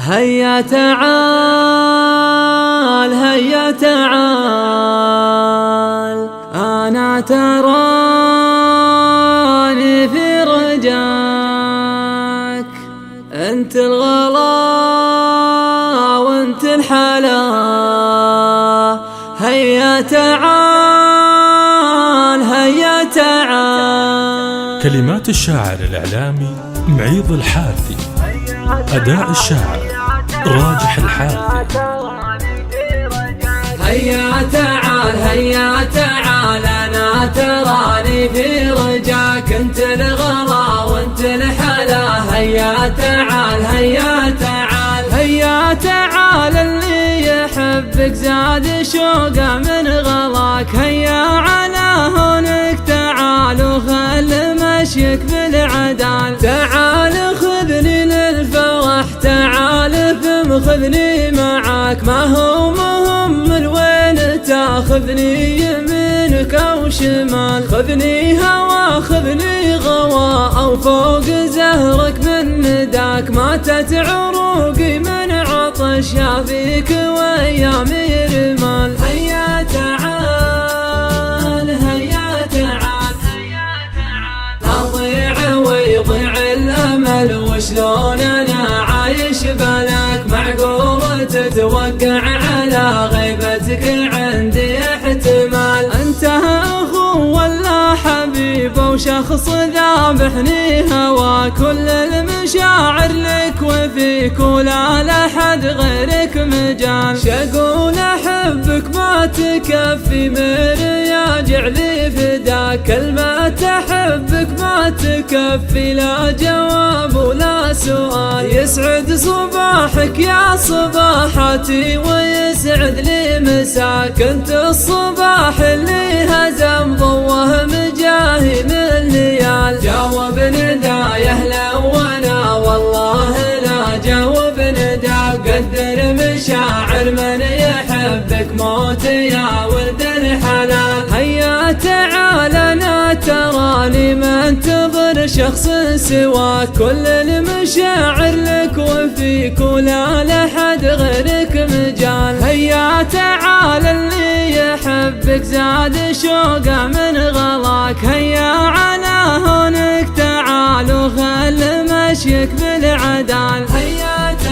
هيا تعال هيا تعال، أنا تراني في رجاك، أنت الغلا وأنت الحلا. هيا تعال هيا تعال. كلمات الشاعر الإعلامي معيض الحارثي، أداء الشاعر راجح الحارثي. هيا تعال هيا تعال، أنا تراني في رجاك، أنت الغلا وأنت الحلا. هيا تعال هيا تعال هيا تعال، اللي يحبك زاد شوقه من غلاك. هيا على هونك تعال وخل مشيك بالعدال. تعال خذني للفرح، تعال ثم خذني معاك. ما هو مهم الوين تاخذني، يمينك او شمال. خذني هوا خذني غوا، او فوق زهرك من نداك. ماتت عروقي من عطش يافيك وايامي رمال. هيا تعال هيا تعال، اضيع ويضيع الامل، وشلون انا عايش بلاك. معقول تتوقع على غيبتك عندي احتمال. انت اخو ولا حبيب وشخص ذابحني هوا. كل المشاعر لك وفيك ولا لحد غيرك مجال. شقول احبك ما تكفي من ياجع لي فداك. كلمة احبك ما تكفي، لا جواب ولا سؤال. يسعد صباحك يا صباحتي ويسعد لي مساك. انت الصباح اللي هزم ضوه مجاهي من ليال. جاوب نداي اهلا وانا والله لا جاوب نداك. قدر مشاعر من يحبك موت يا ولد الحلال. هيا تعال انا تراني ما انتظر شخص سواك. كل المشاعر لك وفيك ولا لحد غيرك مجال. هيا تعال اللي يحبك زاد شوقه من غلاك. هيا على هونك تعال وخل مشيك بالعدال. هيا تعال